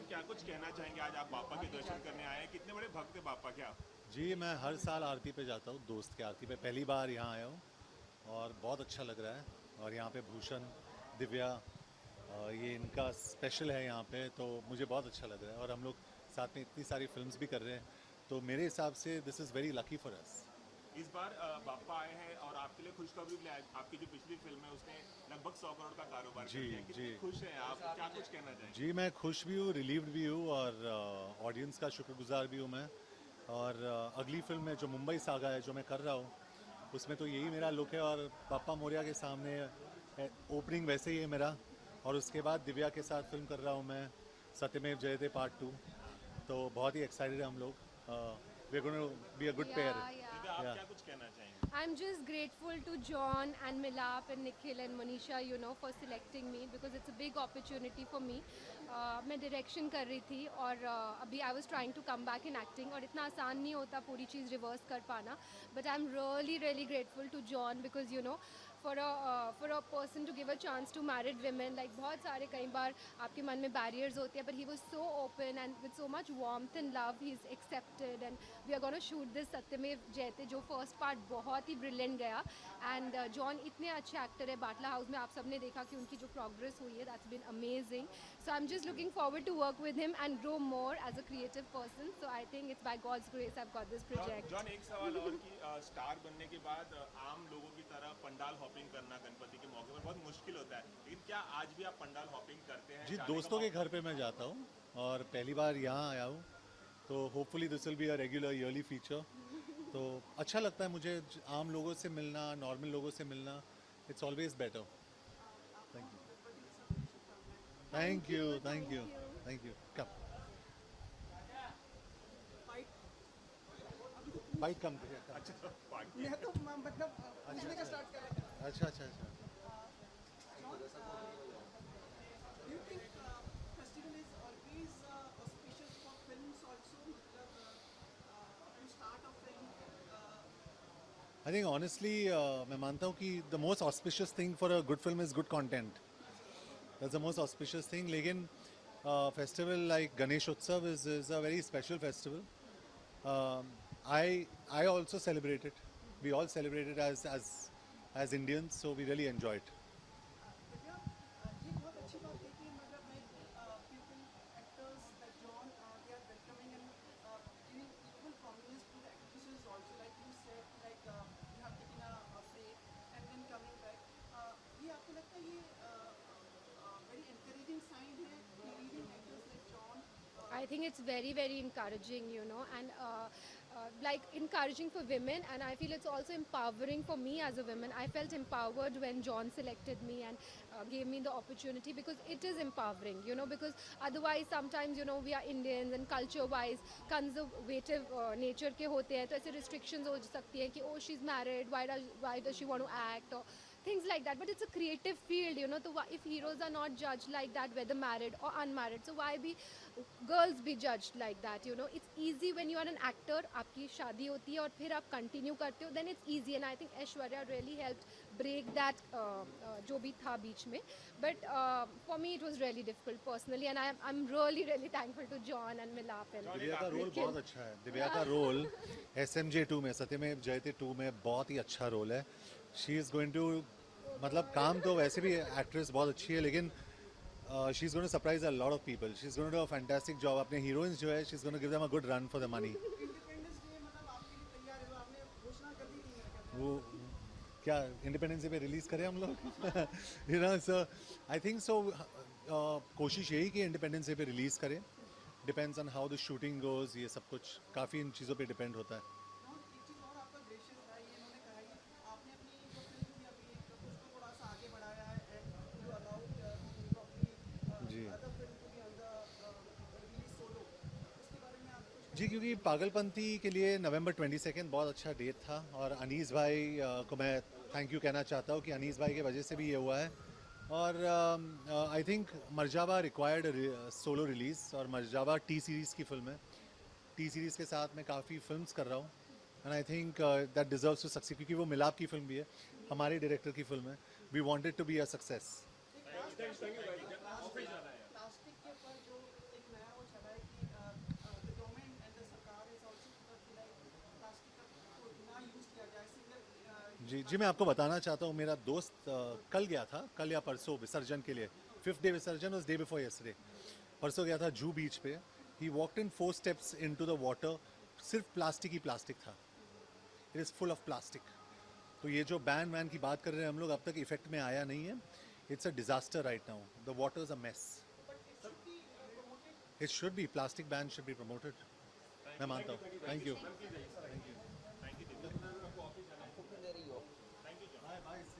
John क्या कुछ कहना चाहेंगे? आज आप बापा के दर्शन करने आए हैं, कितने बड़े भक्त हैं बापा के आप? जी, मैं हर साल आरती पे जाता हूँ, दोस्त के आरती पे पहली बार यहाँ आया हूँ और बहुत अच्छा लग रहा है। और यहाँ पे भूषण, दिव्या, ये इनका स्पेशल है यहाँ पे, तो मुझे बहुत अच्छा लग रहा है। और हम लोग साथ में इतनी सारी फिल्म्स भी कर रहे हैं, तो मेरे हिसाब से this is very lucky for us. इस बार बापा आए हैं और आपके लिए खुशखबरी भी लाए। आपकी जो पिछली फिल्म है उसने लगभग 100 करोड़ का कारोबार जी कर दिया। जी कितने खुश हैं आप? क्या कुछ कहना जी, चाहेंगे? मैं खुश भी हूँ, रिलीव्ड भी हूँ और ऑडियंस का शुक्रगुजार भी हूँ मैं। और अगली फिल्म में जो मुंबई सागा है जो मैं कर रहा हूँ, उसमें तो यही मेरा लुक है और पापा मोरिया के सामने ओपनिंग वैसे ही है मेरा। और उसके बाद दिव्या के साथ फिल्म कर रहा हूँ मैं, सत्यमेव जयते पार्ट 2। तो बहुत ही एक्साइटेड है हम लोग। We are going to be a good pair. Yeah, Divya, yeah. आप या क्या कुछ कहना चाहेंगे? I'm just grateful to John and Milap and Nikhil and Manisha, for selecting me because it's a big opportunity for me. मैं direction कर रही थी और अभी I was trying to come back in acting और इतना आसान नहीं होता पूरी चीज़ रिवर्स कर पाना. But I am really really grateful to John because for a person to give a chance to married women, like बहुत सारे कई बार आपके मन में बैरियर्स होते हैं, but he was so open and with so much warmth and love he is accepted. And we are gonna shoot this Satyamev Jayate, जो first part बहुत ही ब्रिलियंट गया. एंड जॉन इतने अच्छे एक्टर है, बाटला हाउस में आप सबने देखा कि उनकी जो प्रोग्रेस हुई है, that's been amazing. So I am just looking forward to work with him and grow more as a creative person. So I think it's by God's grace I got this John project. John एक सवाल और कि star बनने के बाद आम लोगों की तरह पंडाल हॉपिंग करना गणपति के मौके पर बहुत मुश्किल होता है, लेकिन क्या आज भी आप पंडाल हॉपिंग करते हैं? जी, जाने का दोस्तों के मौका? घर पे मैं जाता हूँ और पहली बार यहाँ आया हूँ, तो hopefully this will be a regular yearly feature. तो अच्छा लगता है मुझे आम लोगों से मिलना, नॉर्मल लोगों से मिलना। It's always better. Thank you, thank thank you, you, thank you, thank you. Thank you. Come fight अभी तो बाइक पूछ कम करिए, कम। अच्छा, बाकी मैं तो मतलब अच्छा पूछने का अच्छा स्टार्ट कर रहा था अच्छा अच्छा अच्छा। John do you think festival is always auspicious for films also मतलब to start a film I think honestly मैं मानता हूँ कि the most auspicious thing for a good film is good content. That's the most auspicious thing. लेकिन festival like Ganesh Utsav is a very special festival. I also celebrate it. We all celebrate it as Indians, so we really enjoy it. Divya ये बहुत अच्छी बात है कि मतलब like people actors like John they are welcoming and giving equal prominence to the actresses also like you said like you have taken a break and then coming back ये आपको लगता है ये very encouraging sign है leading actors like John I think it's very, very encouraging, and like encouraging for women. And I feel it's also empowering for me as a woman. I felt empowered when John selected me and gave me the opportunity because it is empowering, because otherwise sometimes, we are Indians and culture wise conservative nature के होते हैं, तो ऐसे restrictions हो सकती हैं कि oh she's married, why does she want to act, or things like that. But it's a creative field, so if heroes are not judged like that, whether married or unmarried, so why be girls be judged like that? It's easy when you are an actor, आपकी शादी होती है और फिर आप continue करते हो, then it's easy. And I think Aishwarya really helped break that जो भी था बीच में. But for me it was really difficult personally, and I'm really really thankful to John and Milap and John एक दिव्या का role Nikhil. बहुत अच्छा है। दिव्या का रोल SMJ 2 में, सत्यमेव जयते 2 में बहुत ही अच्छा रोल है। शी इज़ गोइंग टू, मतलब काम तो वैसे भी एक्ट्रेस बहुत अच्छी है, लेकिन she is going to surprise a lot of people. She is going to do a fantastic job. अपने हीरोइंस जो है, she is going to give them a good run for the money. Independence Day मतलब आपके लिए तैयार है आपने घोषणा कर दी थी मेरे ख्याल वो से क्या इंडिपेंडेंस डे पे रिलीज़ करें हम लोग? You know, so I think so कोशिश यही कि इंडिपेंडेंस डे पे रिलीज़ करें। Depends on how the shooting goes, ये सब कुछ काफ़ी इन चीज़ों पे डिपेंड होता है। जॉन एक चीज़ और आपका ग्रेशियस रहा है ये इन्होंने कहा है आपने अपनी जो फिल्म थी अभी एक उसको थोड़ा सा आगे बढ़ाया है एंड यू अलाउड प्रॉब्ली जी other film to be on the release solo उसके बारे में आप कुछ जी, कहना क्योंकि चाहेंगे पागलपंती के लिए नवंबर 22 बहुत अच्छा डेट था। और अनीस भाई को मैं थैंक यू कहना चाहता हूँ कि अनीस भाई की वजह से भी ये हुआ है। और I think Marjaavaan required solo release, और मर्जाबा टी सीरीज़ की फिल्म है। टी सीरीज़ के साथ मैं काफ़ी फिल्म्स कर रहा हूँ, and I think that deserves to succeed, क्योंकि वो मिलाप की फिल्म भी है, हमारे डायरेक्टर की फिल्म है। We wanted to be a success. एक लास्ट क्वेश्चन प्लास्टिक के ऊपर जो एक नया जी मैं आपको बताना चाहता हूँ, मेरा दोस्त कल गया था, कल या परसों विसर्जन के लिए, 5th डे विसर्जन उस डे बिफोर यस्टरडे, परसों गया था जू बीच पे, he walked in 4 steps into the water, सिर्फ प्लास्टिक ही प्लास्टिक था, it is full of plastic. तो ये जो बैन वैन की बात कर रहे हैं हम लोग, अब तक इफेक्ट में आया नहीं है, it's a disaster right now, the water is a mess, it should be, plastic ban should be promoted, मैं मानता हूँ। Thank you. Thank you. Bye bye.